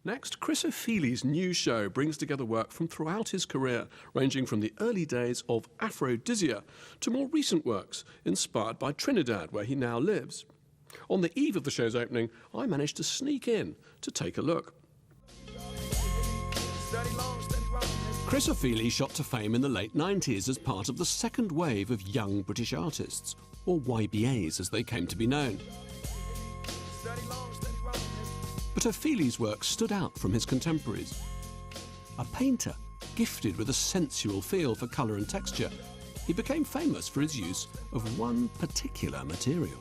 Next, Chris Ofili's new show brings together work from throughout his career, ranging from the early days of Aphrodisia to more recent works inspired by Trinidad, where he now lives. On the eve of the show's opening, I managed to sneak in to take a look. Chris Ofili shot to fame in the late 90s as part of the second wave of young British artists, or YBAs as they came to be known. But Ofili's work stood out from his contemporaries. A painter, gifted with a sensual feel for colour and texture, he became famous for his use of one particular material.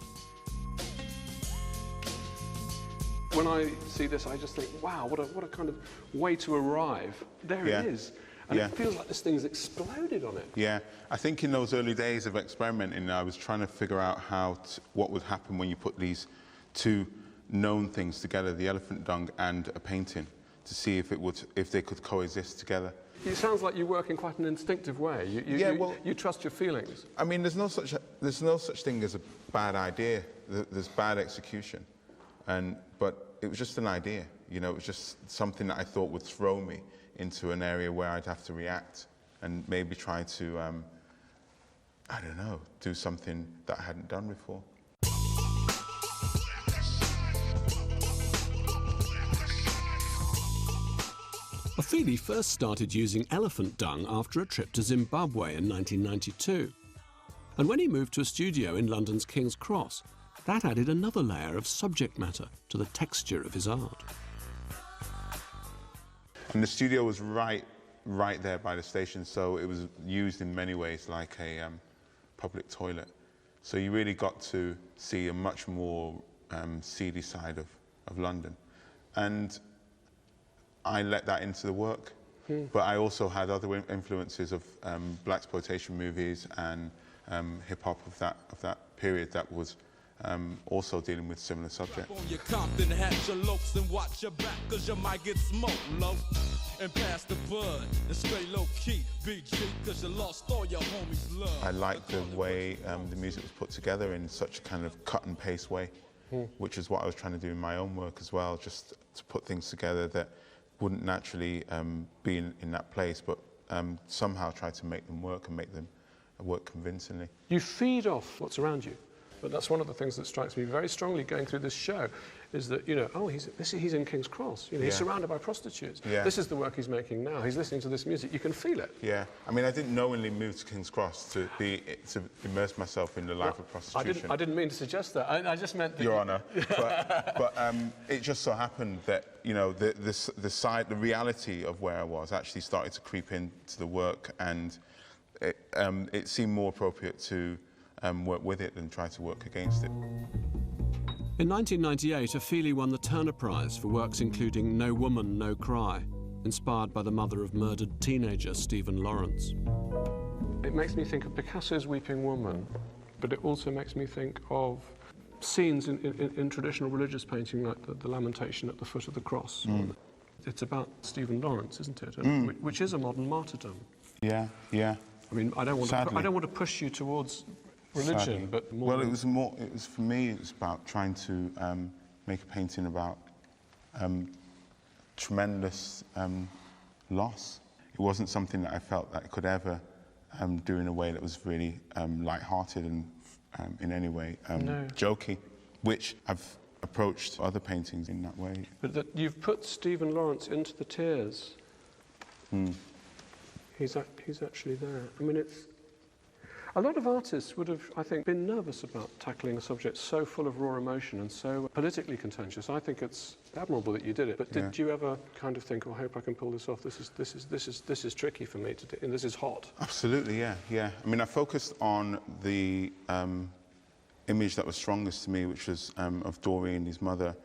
When I see this, I just think, wow, what a kind of way to arrive. There it is. And it feels like this thing's exploded on it. Yeah, I think in those early days of experimenting, I was trying to figure out what would happen when you put these two known things together, the elephant dung and a painting, to see if they could coexist together. It sounds like you work in quite an instinctive way. You trust your feelings. I mean, there's no such thing as a bad idea. There's bad execution, but it was just an idea. You know, it was just something that I thought would throw me into an area where I'd have to react and maybe try to, I don't know, do something that I hadn't done before. Ofili first started using elephant dung after a trip to Zimbabwe in 1992. And when he moved to a studio in London's King's Cross, that added another layer of subject matter to the texture of his art. And the studio was right there by the station, so it was used in many ways like a public toilet. So you really got to see a much more seedy side of London. And I let that into the work, but I also had other influences of blaxploitation movies and hip-hop of that period that was also dealing with similar subjects. I like the way the music was put together in such a kind of cut and paste way, which is what I was trying to do in my own work as well, just to put things together that wouldn't naturally be in that place, but somehow try to make them work and make them work convincingly. You feed off what's around you, but that's one of the things that strikes me very strongly going through this show, is that, you know, oh, he's in King's Cross, you know, he's surrounded by prostitutes. This is the work he's making now. He's listening to this music. You can feel it. Yeah, I mean, I didn't knowingly move to King's Cross to immerse myself in the life of prostitution. I didn't mean to suggest that. I just meant that... Your Honour. but it just so happened that, you know, the reality of where I was actually started to creep into the work, and it seemed more appropriate to work with it than try to work against it. In 1998, Ofili won the Turner Prize for works including No Woman, No Cry, inspired by the mother of murdered teenager Stephen Lawrence. It makes me think of Picasso's Weeping Woman, but it also makes me think of scenes in traditional religious painting, like the Lamentation at the foot of the cross. It's about Stephen Lawrence, isn't it? Which is a modern martyrdom. Yeah, yeah. I mean, I don't want to push you towards religion, sadly. But more. Well, for me, it was about trying to make a painting about tremendous loss. It wasn't something that I felt that I could ever do in a way that was really light-hearted and in any way jokey, which I've approached other paintings in that way. But that you've put Stephen Lawrence into the tears. He's actually there. I mean, it's... A lot of artists would have, I think, been nervous about tackling a subject so full of raw emotion and so politically contentious. I think it's admirable that you did it. But did you ever kind of think, oh, I hope I can pull this off? This is tricky for me to do, and this is hot. Absolutely, yeah. I mean, I focused on the image that was strongest to me, which was of Doreen, his mother,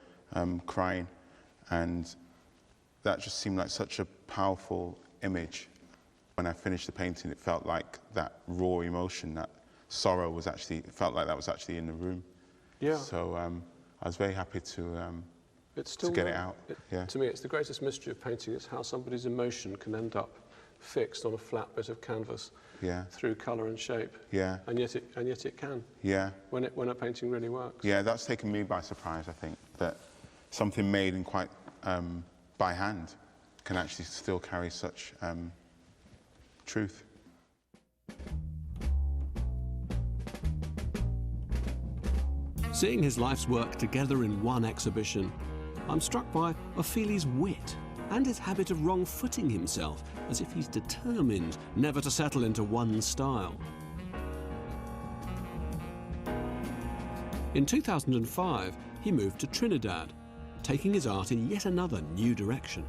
crying, and that just seemed like such a powerful image. When I finished the painting, it felt like that raw emotion, that sorrow was actually, it felt like that was actually in the room. Yeah. So I was very happy to get it out. To me, it's the greatest mystery of painting. It's how somebody's emotion can end up fixed on a flat bit of canvas through colour and shape. Yeah. And yet it can. Yeah. When a painting really works. Yeah, that's taken me by surprise, I think, that something made in quite by hand can actually still carry such truth. Seeing his life's work together in one exhibition, I'm struck by Ofili's wit and his habit of wrong-footing himself, as if he's determined never to settle into one style. In 2005, he moved to Trinidad, taking his art in yet another new direction.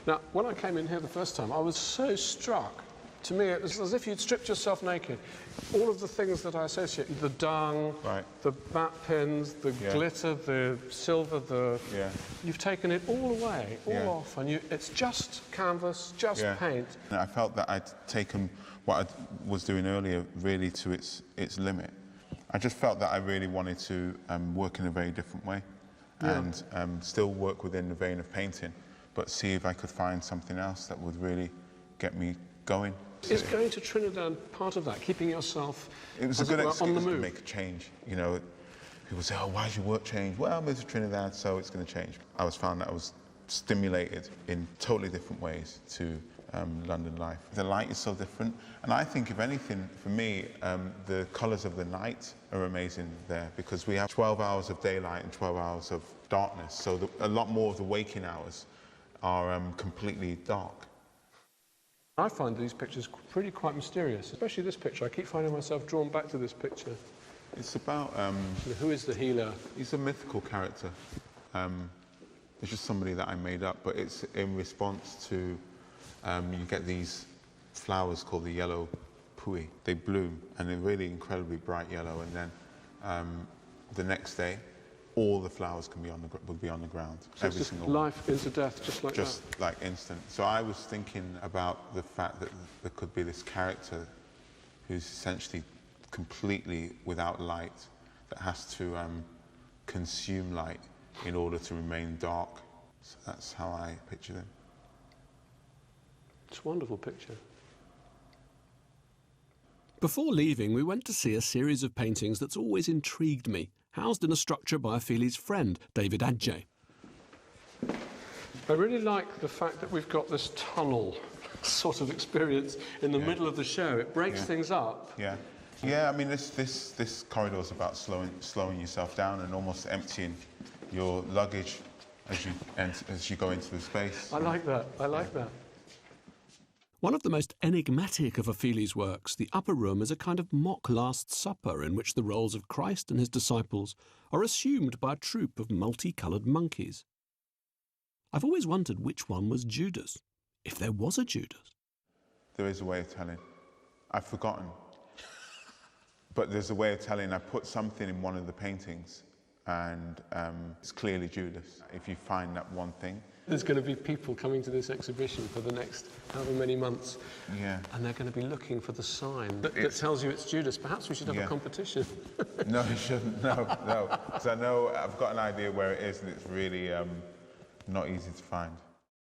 Now, when I came in here the first time, I was so struck. To me, it was as if you'd stripped yourself naked. All of the things that I associate, the dung, the bat pins, the glitter, the silver, you've taken it all away, all off, and it's just canvas, just paint. And I felt that I'd taken what I was doing earlier really to its limit. I just felt that I really wanted to work in a very different way and still work within the vein of painting, but see if I could find something else that would really get me going. Is going to Trinidad part of that, keeping yourself it was a good excuse to make a change. You know, people say, oh, why's your work change? Well, I moved to Trinidad, so it's going to change. I found that I was stimulated in totally different ways to London life. The light is so different, and I think, if anything, for me, the colours of the night are amazing there, because we have 12 hours of daylight and 12 hours of darkness, so a lot more of the waking hours are completely dark. I find these pictures quite mysterious, especially this picture. I keep finding myself drawn back to this picture. It's about... who is the healer? He's a mythical character. It's just somebody that I made up, but it's in response to... you get these flowers called the yellow pui. They bloom, and they're really incredibly bright yellow, and then the next day, all the flowers will be on the ground. So every single life into death, just like that? Just like instant. So I was thinking about the fact that there could be this character who's essentially completely without light, that has to consume light in order to remain dark. So that's how I picture them. It's a wonderful picture. Before leaving, we went to see a series of paintings that's always intrigued me, housed in a structure by Ofili's friend, David Adjaye. I really like the fact that we've got this tunnel sort of experience in the middle of the show. It breaks things up. Yeah, I mean, this corridor is about slowing yourself down and almost emptying your luggage as you go into the space. I like that. I like that. One of the most enigmatic of Ofili's works, the upper room, is a kind of mock Last Supper in which the roles of Christ and his disciples are assumed by a troupe of multicoloured monkeys. I've always wondered which one was Judas, if there was a Judas. There is a way of telling. I've forgotten. But there's a way of telling. I put something in one of the paintings, and it's clearly Judas. If you find that one thing. There's going to be people coming to this exhibition for the next however many months, and they're going to be looking for the sign that tells you it's Judas. Perhaps we should have a competition. No, you shouldn't. No, because I know I've got an idea where it is, and it's really not easy to find.